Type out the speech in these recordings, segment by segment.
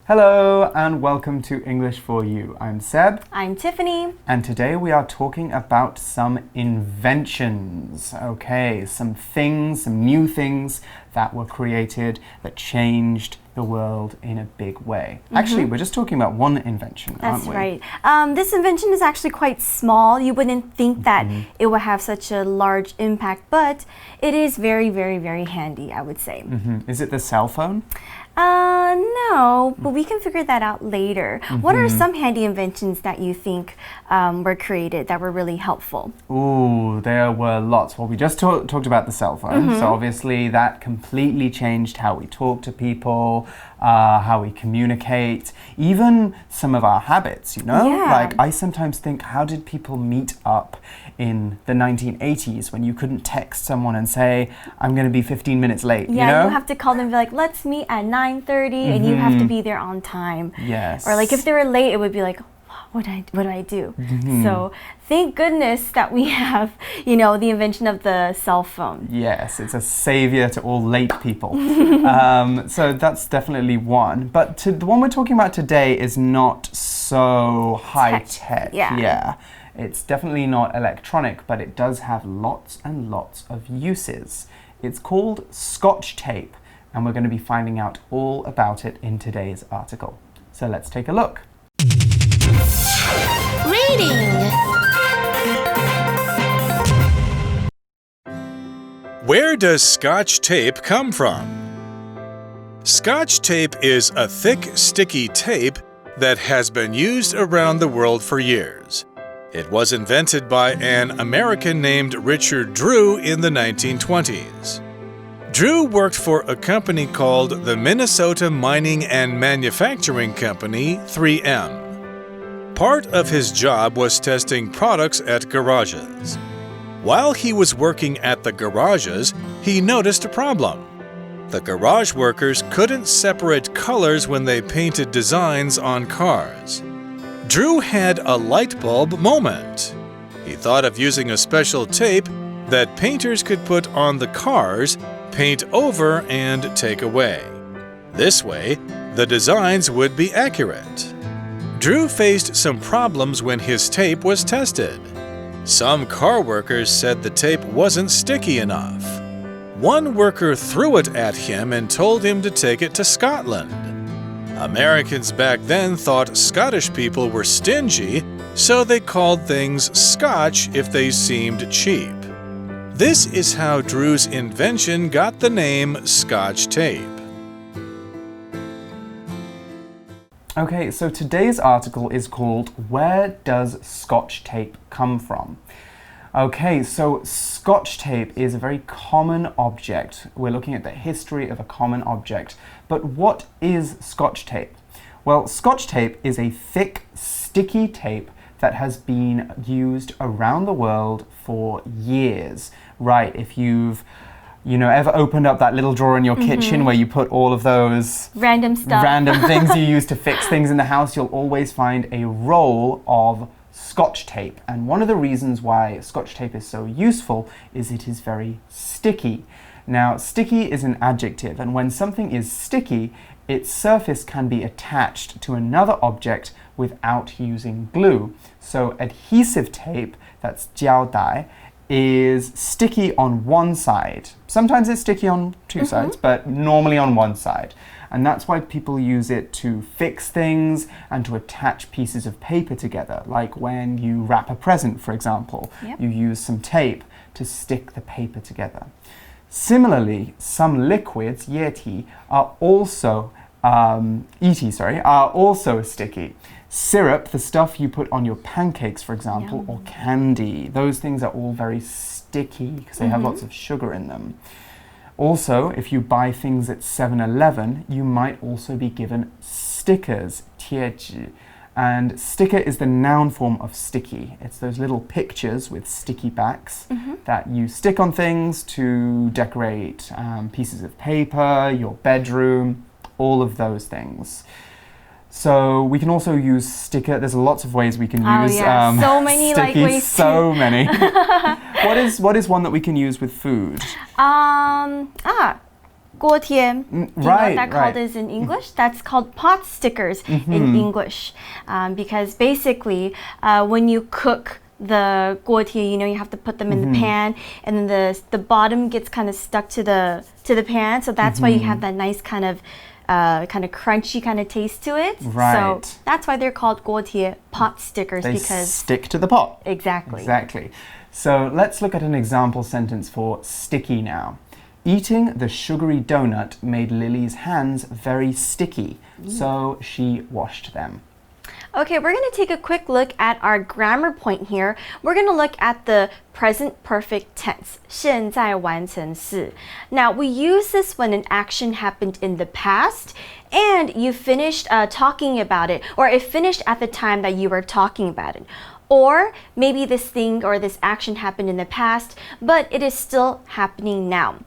Hello and welcome to English for You. I'm Seb. I'm Tiffany. And today we are talking about some inventions. Okay, some new things that were created that changed the world in a big way. Actually, we're just talking about one invention, aren't we? That's right. This invention is actually quite small. You wouldn't think that it would have such a large impact, but it is very, very, very handy, I would say. Is it the cell phone? No, but we can figure that out later. What are some handy inventions that you think were created that were really helpful? Ooh, there were lots. Well, we just talked about the cell phone. So obviously that completely changed how we talk to people, how we communicate, even some of our habits, you know? Yeah. Like, I sometimes think, how did people meet up in the 1980s when you couldn't text someone and say, I'm going to be 15 minutes late, Yeah, you know? you have to call them and be like, let's meet at 9:30 and you have to be there on time. Yes. Or like if they were late, it would be like, what do I do? So thank goodness that we have, the invention of the cell phone. Yes, it's a savior to all late people. So that's definitely one. But the one we're talking about today is not so high-tech. Yeah. It's definitely not electronic, but it does have lots and lots of uses. It's called Scotch tape, and we're going to be finding out all about it in today's article. So let's take a look. Reading. Where does Scotch tape come from? Scotch tape is a thick, sticky tape that has been used around the world for years. It was invented by an American named Richard Drew in the 1920s. Drew worked for a company called the Minnesota Mining and Manufacturing Company, 3M. Part of his job was testing products at garages. While he was working at the garages, he noticed a problem. The garage workers couldn't separate colors when they painted designs on cars. Drew had a light bulb moment. He thought of using a special tape that painters could put on the cars, paint over, and take away. This way, the designs would be accurate. Drew faced some problems when his tape was tested. Some car workers said the tape wasn't sticky enough. One worker threw it at him and told him to take it to Scotland. Americans back then thought Scottish people were stingy, so they called things Scotch if they seemed cheap. This is how Drew's invention got the name Scotch tape. Okay, so today's article is called Where Does Scotch Tape Come From? Okay, so Scotch tape is a very common object. We're looking at the history of a common object. But what is Scotch tape? Well, Scotch tape is a thick, sticky tape that has been used around the world for years. Right, if you've ever opened up that little drawer in your kitchen where you put all of those random things you use to fix things in the house, you'll always find a roll of Scotch tape. And one of the reasons why Scotch tape is so useful is it is very sticky. Now, sticky is an adjective, and when something is sticky, its surface can be attached to another object without using glue. So adhesive tape, that's 胶带, is sticky on one side. Sometimes it's sticky on two sides, but normally on one side. And that's why people use it to fix things and to attach pieces of paper together. Like when you wrap a present, for example, you use some tape to stick the paper together. Similarly, some liquids, 液体, are also sticky. Syrup, the stuff you put on your pancakes, for example, or candy, those things are all very sticky because they have lots of sugar in them. Also, if you buy things at 7-Eleven, you might also be given stickers, 贴纸. And sticker is the noun form of sticky. It's those little pictures with sticky backs that you stick on things to decorate pieces of paper, your bedroom, all of those things. So we can also use sticker. There's lots of ways we can use so many sticky, ways so many. What is one that we can use with food? 锅贴. Do you know what that called is in English? That's called pot stickers in English. Because basically, when you cook the 锅贴, you know, you have to put them in the pan, and then the bottom gets kind of stuck to the pan. So that's why you have that nice kind of crunchy kind of taste to it. Right. So that's why they're called 锅贴 pot stickers. They because stick to the pot. Exactly. Exactly. So let's look at an example sentence for sticky now. Eating the sugary donut made Lily's hands very sticky, so she washed them. Okay, we're going to take a quick look at our grammar point here. We're going to look at the present perfect tense, 现在完成式. Now, we use this when an action happened in the past and you finished talking about it, or it finished at the time that you were talking about it. Or maybe this thing or this action happened in the past, but it is still happening now.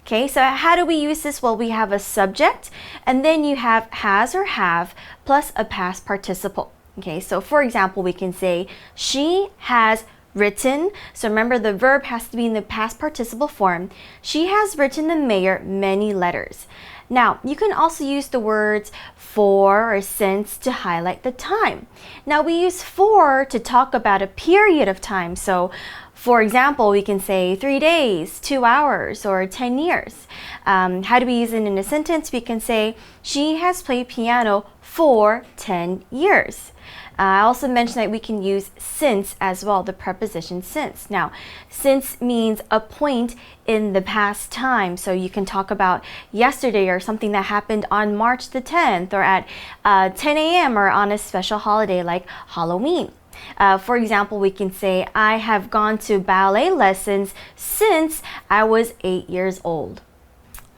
Okay, so how do we use this? Well, we have a subject, and then you have has or have plus a past participle. Okay, so for example, we can say, she has written. So remember, the verb has to be in the past participle form. She has written the mayor many letters. Now, you can also use the words for or since to highlight the time. Now, we use for to talk about a period of time. So, for example, we can say 3 days, 2 hours, or 10 years. How do we use it in a sentence? We can say, she has played piano for 10 years. I also mentioned that we can use since as well, the preposition since. Now, since means a point in the past time. So you can talk about yesterday or something that happened on March the 10th or at 10 a.m. or on a special holiday like Halloween. For example, we can say, I have gone to ballet lessons since I was 8 years old.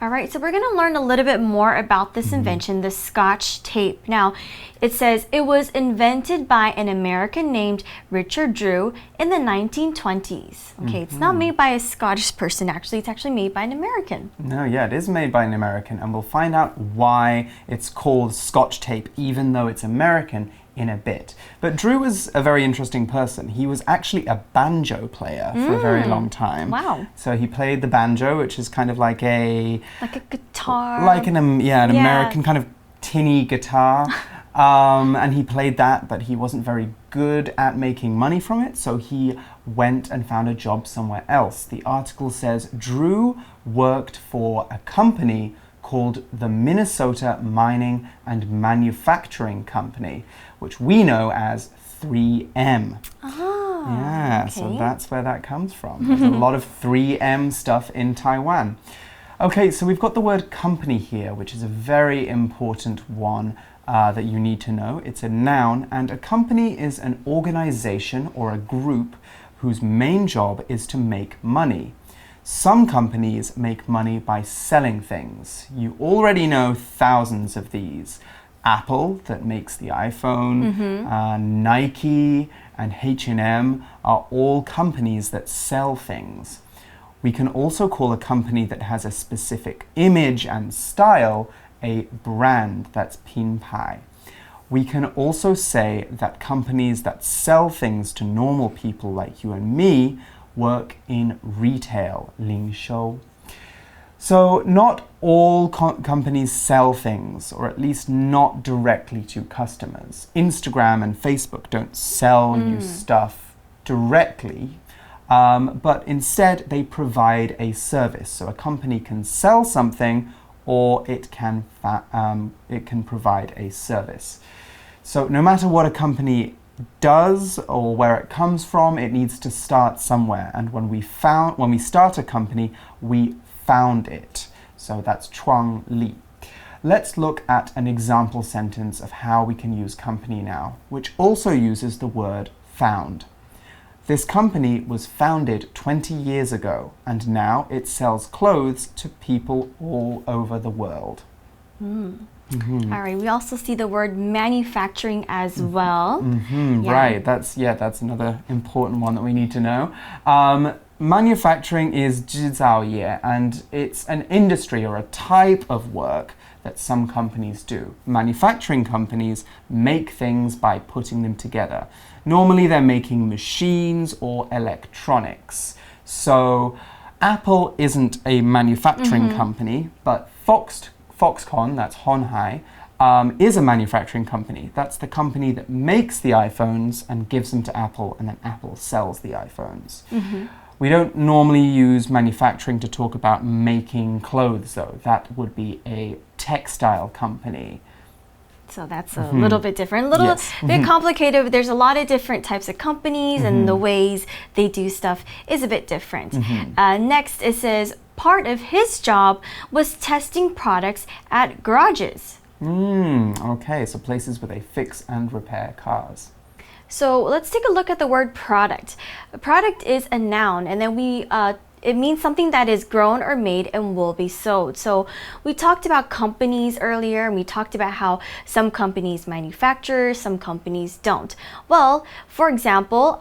All right, so we're going to learn a little bit more about this invention, the Scotch tape. Now, it says it was invented by an American named Richard Drew in the 1920s. Okay, it's not made by a Scottish person, actually. It's actually made by an American. No, yeah, it is made by an American, and we'll find out why it's called Scotch tape, even though it's American, in a bit. But Drew was a very interesting person. He was actually a banjo player for a very long time. Wow. So he played the banjo, which is kind of like a guitar. Like an American kind of tinny guitar. And he played that, but he wasn't very good at making money from it, so he went and found a job somewhere else. The article says Drew worked for a company called the Minnesota Mining and Manufacturing Company, which we know as 3M. Oh, yeah, okay. So that's where that comes from. There's a lot of 3M stuff in Taiwan. Okay, so we've got the word company here, which is a very important one that you need to know. It's a noun, and a company is an organization or a group whose main job is to make money. Some companies make money by selling things. You already know thousands of these. Apple, that makes the iPhone, Nike, and H&M are all companies that sell things. We can also call a company that has a specific image and style a brand, that's 品牌. We can also say that companies that sell things to normal people like you and me work in retail, 零售. So not all companies sell things, or at least not directly to customers. Instagram and Facebook don't sell you stuff directly, but instead they provide a service. So a company can sell something, or it can provide a service. So no matter what a company does or where it comes from, it needs to start somewhere. And when we start a company, we found it. So that's 创立. Let's look at an example sentence of how we can use company now, which also uses the word found. This company was founded 20 years ago, and now it sells clothes to people all over the world. All right, we also see the word manufacturing as well. Yeah. Right, that's another important one that we need to know. Manufacturing is 制造业, and it's an industry or a type of work that some companies do. Manufacturing companies make things by putting them together. Normally they're making machines or electronics. So Apple isn't a manufacturing company, but Foxconn, that's Honhai, is a manufacturing company. That's the company that makes the iPhones and gives them to Apple, and then Apple sells the iPhones. We don't normally use manufacturing to talk about making clothes, though. That would be a textile company. So that's a little bit different, a little bit complicated. There's a lot of different types of companies and the ways they do stuff is a bit different. Next, it says part of his job was testing products at garages. Okay, so places where they fix and repair cars. So let's take a look at the word product. A product is a noun, and then it means something that is grown or made and will be sold. So we talked about companies earlier, and we talked about how some companies manufacture, some companies don't. Well, for example,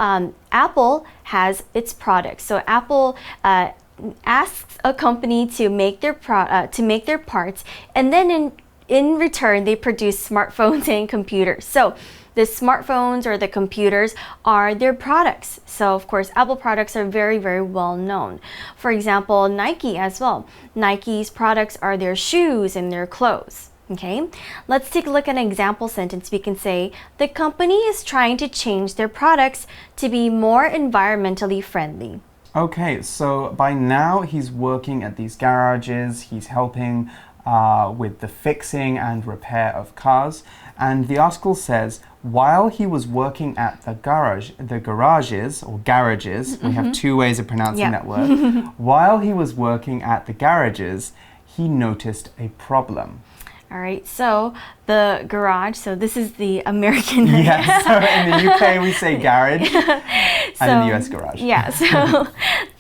Apple has its products. So Apple asks a company to make their parts, and then in return, they produce smartphones and computers. So the smartphones or the computers are their products. So of course, Apple products are very, very well known. For example, Nike as well. Nike's products are their shoes and their clothes. Okay, let's take a look at an example sentence. We can say, the company is trying to change their products to be more environmentally friendly. Okay, so by now he's working at these garages, he's helping with the fixing and repair of cars, and the article says while he was working at the garages, we have two ways of pronouncing that word. While he was working at the garages, he noticed a problem. All right, so the garage, so this is the American. Yes, so in the UK we say garage, and in the US garage. Yeah, so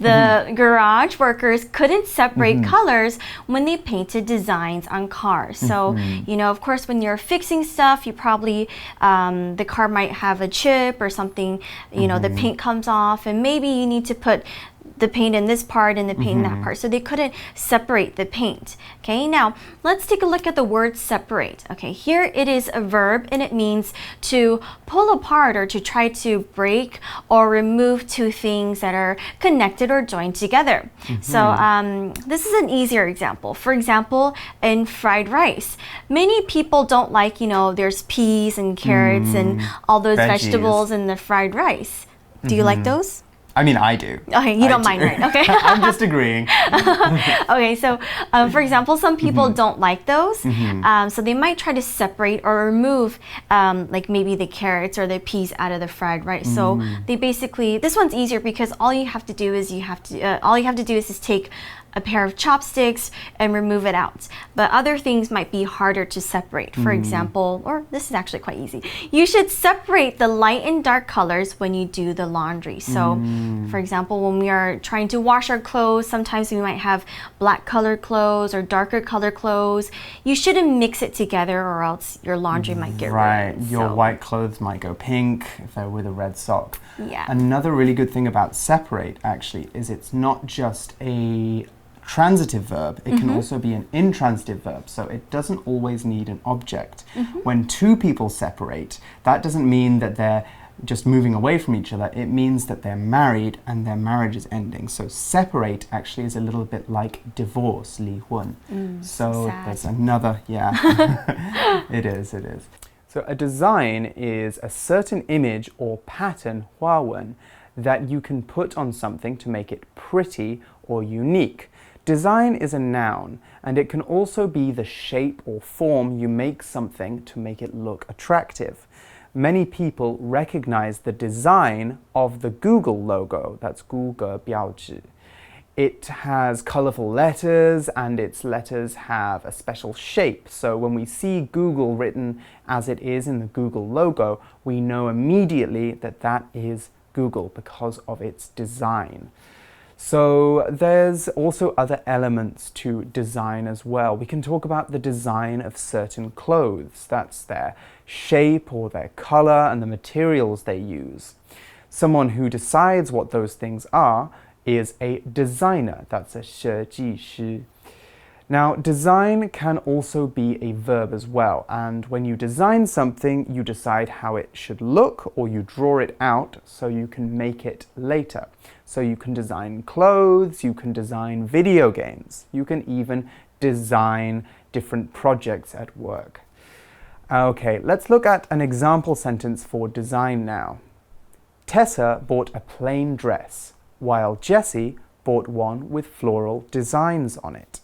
the garage workers couldn't separate colors when they painted designs on cars. So, you know, of course, when you're fixing stuff, you probably, the car might have a chip or something, you know, the paint comes off, and maybe you need to put the paint in this part and the paint in that part. So they couldn't separate the paint. Okay, now let's take a look at the word separate. Okay, here it is a verb, and it means to pull apart or to try to break or remove two things that are connected or joined together. So this is an easier example. For example, in fried rice, many people don't like, you know, there's peas and carrots and all those vegetables in the fried rice. Do you like those? I mean, I do. Okay, you don't mind, right? Okay. I'm just agreeing. Okay, so for example, some people don't like those. So they might try to separate or remove like maybe the carrots or the peas out of the fried rice. So they basically, this one's easier because all you have to do is just take a pair of chopsticks and remove it out. But other things might be harder to separate. For example, or this is actually quite easy. You should separate the light and dark colors when you do the laundry. So for example, when we are trying to wash our clothes, sometimes we might have black colored clothes or darker colored clothes. You shouldn't mix it together or else your laundry might get ruined. Your white clothes might go pink if they're with a red sock. Yeah. Another really good thing about separate actually is it's not just a transitive verb, it can also be an intransitive verb, so it doesn't always need an object. When two people separate, that doesn't mean that they're just moving away from each other, it means that they're married and their marriage is ending. So separate actually is a little bit like divorce, 离婚. So there's another, it is. So a design is a certain image or pattern, 花纹, that you can put on something to make it pretty or unique. Design is a noun, and it can also be the shape or form you make something to make it look attractive. Many people recognize the design of the Google logo, that's 谷歌标志. It has colorful letters, and its letters have a special shape. So when we see Google written as it is in the Google logo, we know immediately that that is Google because of its design. So there's also other elements to design as well. We can talk about the design of certain clothes. That's their shape or their color and the materials they use. Someone who decides what those things are is a designer. That's a 设计师. Now, design can also be a verb as well, and when you design something, you decide how it should look or you draw it out so you can make it later. So you can design clothes, you can design video games, you can even design different projects at work. Okay, let's look at an example sentence for design now. Tessa bought a plain dress, while Jessie bought one with floral designs on it.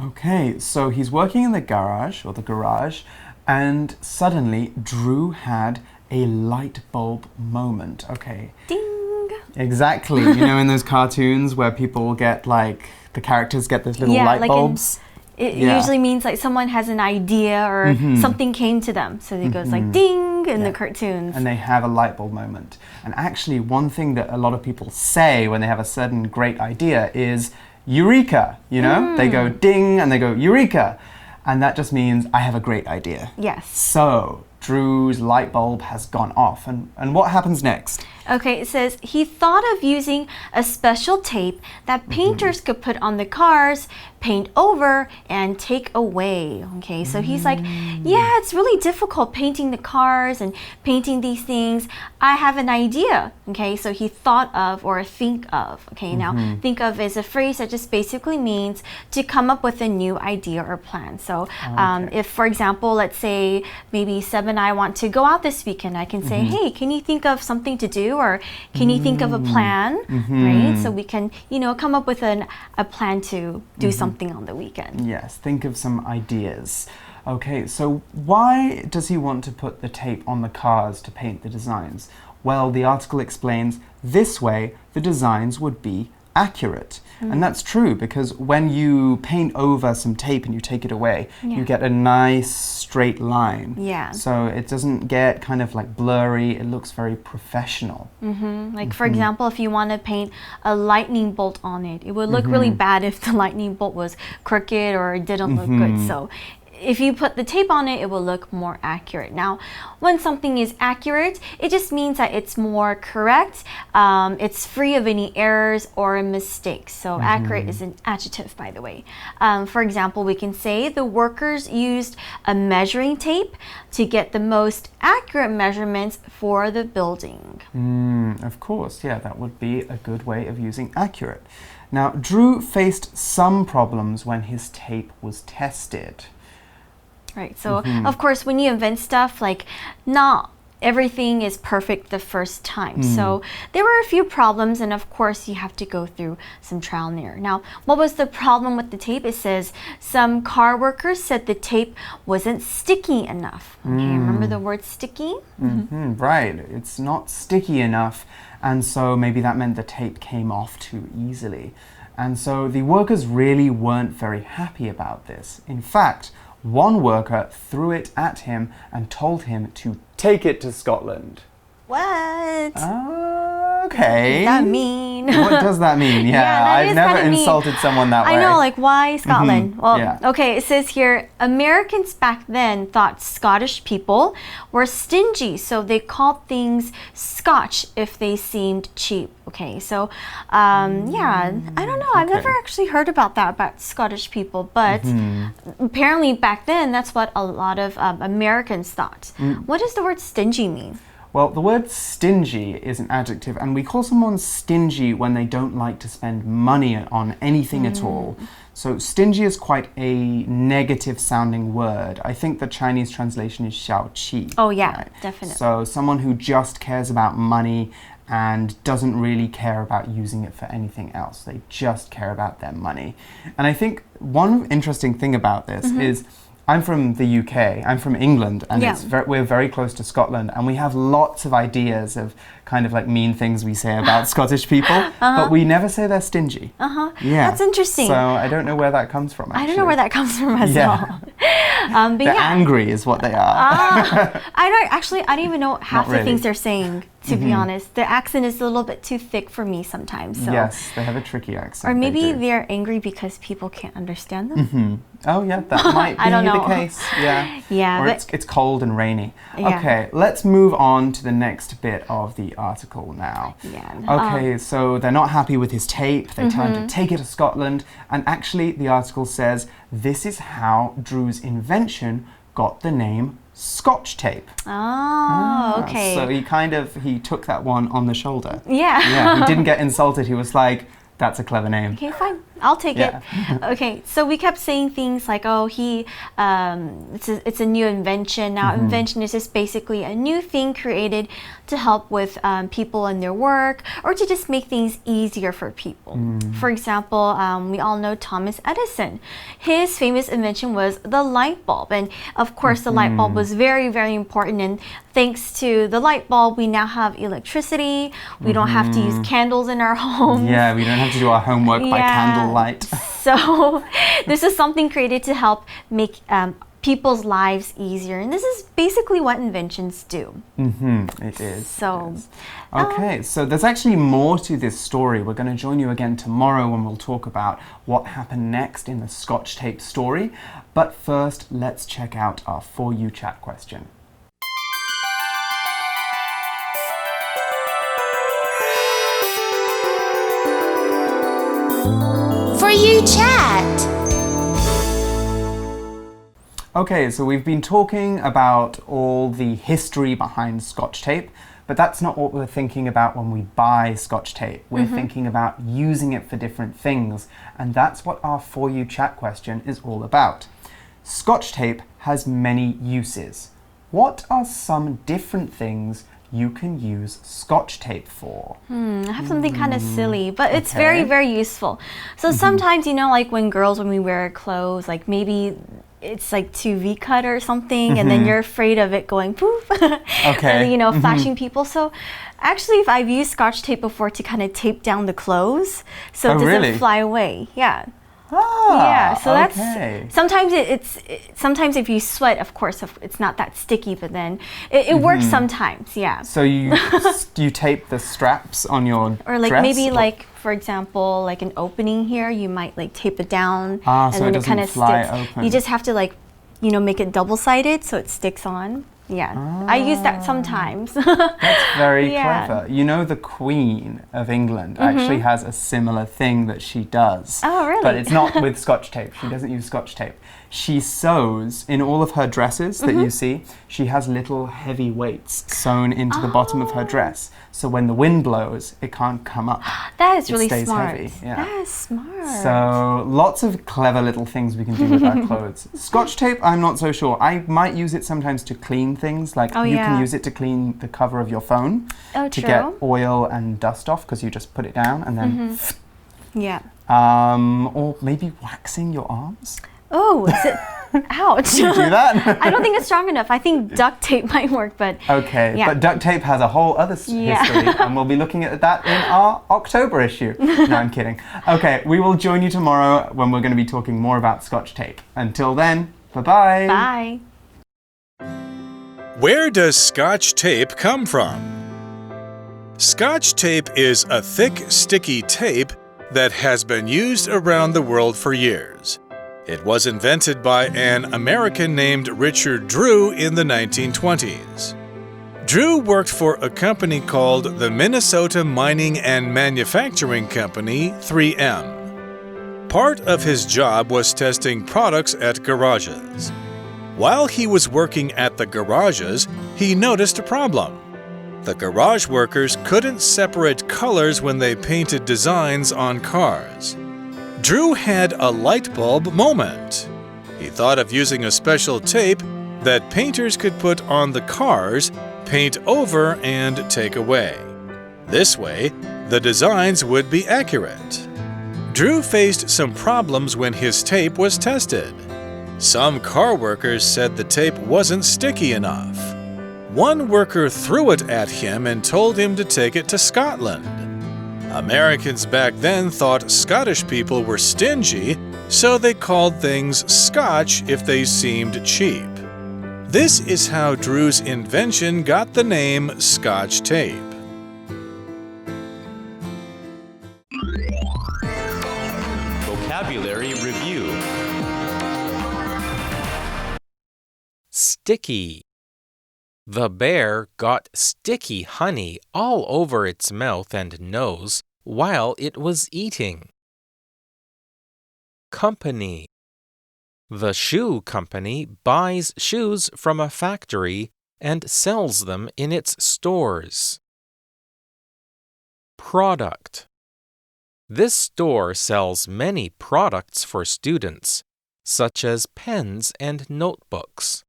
Okay, so he's working in the garage, and suddenly Drew had a light bulb moment. Okay. Ding! Exactly. You know, in those cartoons where people get like, the characters get those little light bulbs? It usually means like someone has an idea or something came to them. So it goes like ding in the cartoons. And they have a light bulb moment. And actually, one thing that a lot of people say when they have a certain great idea is Eureka, you know? They go ding and they go Eureka. And that just means I have a great idea. Yes. So, Drew's light bulb has gone off. And what happens next? Okay, it says he thought of using a special tape that painters could put on the cars, paint over, and take away. Okay, so he's like, yeah, it's really difficult painting the cars and painting these things. I have an idea. Okay, so he thought of or think of. Okay, now think of is a phrase that just basically means to come up with a new idea or plan. So if, for example, let's say maybe Seb and I want to go out this weekend, I can say, hey, can you think of something to do? Or can you think of a plan, right? So we can, you know, come up with a plan to do something on the weekend. Yes, think of some ideas. Okay, so why does he want to put the tape on the cars to paint the designs? Well, the article explains this way the designs would be accurate. And that's true because when you paint over some tape and you take it away, you get a nice straight line. Yeah. So it doesn't get kind of like blurry, it looks very professional. Like for example, if you want to paint a lightning bolt on it, it would look really bad if the lightning bolt was crooked or it didn't look good. So if you put the tape on it, it will look more accurate. Now, when something is accurate, it just means that it's more correct. It's free of any errors or mistakes. So accurate is an adjective, by the way. For example, we can say the workers used a measuring tape to get the most accurate measurements for the building. Of course, yeah, that would be a good way of using accurate. Now, Drew faced some problems when his tape was tested. Right, so of course when you invent stuff, like not everything is perfect the first time. So there were a few problems and of course you have to go through some trial and error. Now, what was the problem with the tape? It says some car workers said the tape wasn't sticky enough. Okay, remember the word sticky? Right, it's not sticky enough, and so maybe that meant the tape came off too easily. And so the workers really weren't very happy about this. In fact, one worker threw it at him and told him to take it to Scotland. What? Okay. What does that mean? What does that mean? Yeah, I've never insulted someone that way. I know, like why Scotland? Well, okay, it says here, Americans back then thought Scottish people were stingy, so they called things Scotch if they seemed cheap. Okay, so yeah, I don't know. I've never actually heard about that about Scottish people, but apparently back then that's what a lot of Americans thought. What does the word stingy mean? Well, the word stingy is an adjective, and we call someone stingy when they don't like to spend money on anything at all. So stingy is quite a negative sounding word. I think the Chinese translation is 小气. Oh yeah, right? definitely. So someone who just cares about money and doesn't really care about using it for anything else. They just care about their money. And I think one interesting thing about this is I'm from the UK, I'm from England, and we're very close to Scotland, and we have lots of ideas of kind of like mean things we say about Scottish people, but we never say they're stingy. Yeah. That's interesting. So I don't know where that comes from, actually. I don't know where that comes from as well. But They're yeah. angry is what they are. I don't even know half the really. things they're saying, to be honest. The accent is a little bit too thick for me sometimes. So. Yes, they have a tricky accent. Or maybe they do. they're angry because people can't understand them. Oh yeah, that might be I don't know. the case. Yeah. Yeah, Or but it's cold and rainy. Yeah. Okay, let's move on to the next bit of the article now. Yeah. Okay, so they're not happy with his tape. They tell him to take it to Scotland. And actually, the article says this is how Drew's invention got the name Scotch tape. Oh, okay. So he took that one on the shoulder. Yeah. Yeah, he didn't get insulted. He was like, that's a clever name. Okay, fine. I'll take it. Okay, so we kept saying things like, oh, it's a new invention. Now, invention is just basically a new thing created to help with people in their work or to just make things easier for people. For example, we all know Thomas Edison. His famous invention was the light bulb. And of course, the light bulb was very, very important. And thanks to the light bulb, we now have electricity. We don't have to use candles in our homes. Yeah, we don't have to do our homework by candlelight. So this is something created to help make people's lives easier. And this is basically what inventions do. It is. So, okay, so there's actually more to this story. We're going to join you again tomorrow when we'll talk about what happened next in the Scotch tape story. But first, let's check out our For You chat question. For You chat. Okay, so we've been talking about all the history behind Scotch tape, but that's not what we're thinking about when we buy Scotch tape. We're thinking about using it for different things, and that's what our For You chat question is all about. Scotch tape has many uses. What are some different things you can use Scotch tape for? I have something kind of silly, but it's Okay. very, very useful. So sometimes, like when we wear clothes, like maybe it's like too V-cut or something, and then you're afraid of it going poof, Okay. and flashing people. So actually, if I've used Scotch tape before to kind of tape down the clothes so it doesn't really? fly away. Yeah. Ah, Yeah, so okay. that's sometimes sometimes if you sweat, of course, it's not that sticky, but then it works sometimes. Yeah. So you tape the straps on your Or like dress? maybe like, for example, like an opening here, you might like tape it down so and then it it kind of doesn't fly sticks. open. You just have to like, make it double-sided so it sticks on. Yeah, I use that sometimes. That's very Yeah. clever. You know, the Queen of England actually has a similar thing that she does. Oh, really? But it's not with Scotch tape. She doesn't use Scotch tape. She sews in all of her dresses that you see. She has little heavy weights sewn into the bottom of her dress. So when the wind blows, it can't come up. That is It really stays smart. heavy, yeah. That is smart. So lots of clever little things we can do with our clothes. Scotch tape, I'm not so sure. I might use it sometimes to clean things. Like you can yeah. use it to clean the cover of your phone to get true. oil and dust off because you just put it down and then Yeah. or maybe waxing your arms. Oh, is it? Ouch. Do you do that? I don't think it's strong enough. I think duct tape might work, but Okay, yeah. but duct tape has a whole other history, and we'll be looking at that in our October issue. No, I'm kidding. Okay, we will join you tomorrow when we're going to be talking more about Scotch tape. Until then, bye-bye. Bye. Where does Scotch tape come from? Scotch tape is a thick, sticky tape that has been used around the world for years. It was invented by an American named Richard Drew in the 1920s. Drew worked for a company called the Minnesota Mining and Manufacturing Company, 3M. Part of his job was testing products at garages. While he was working at the garages, he noticed a problem. The garage workers couldn't separate colors when they painted designs on cars. Drew had a light bulb moment. He thought of using a special tape that painters could put on the cars, paint over, and take away. This way, the designs would be accurate. Drew faced some problems when his tape was tested. Some car workers said the tape wasn't sticky enough. One worker threw it at him and told him to take it to Scotland. Americans back then thought Scottish people were stingy, so they called things Scotch if they seemed cheap. This is how Drew's invention got the name Scotch tape. Vocabulary Review. Sticky. The bear got sticky honey all over its mouth and nose while it was eating. Company. The shoe company buys shoes from a factory and sells them in its stores. Product. This store sells many products for students, such as pens and notebooks.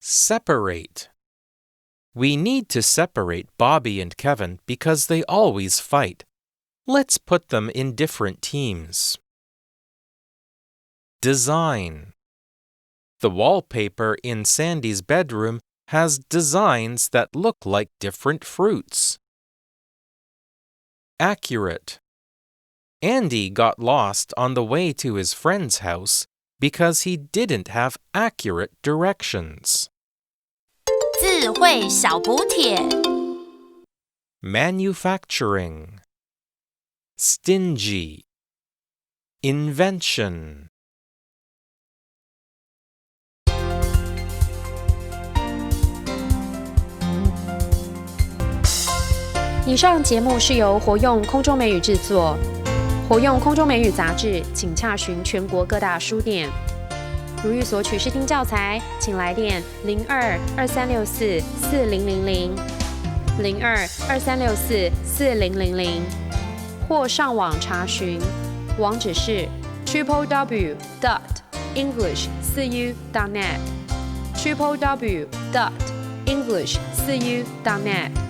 Separate. We need to separate Bobby and Kevin because they always fight. Let's put them in different teams. Design. The wallpaper in Sandy's bedroom has designs that look like different fruits. Accurate. Andy got lost on the way to his friend's house because he didn't have accurate directions. 智慧小补帖 Manufacturing. Stingy. Invention. 以上节目是由活用空中美语制作，活用空中美语杂志，请洽询全国各大书店。如欲索取试听教材，请来电02-2364-4000 02-2364-4000，或上网查询，网址是 www.english4u.net www.english4u.net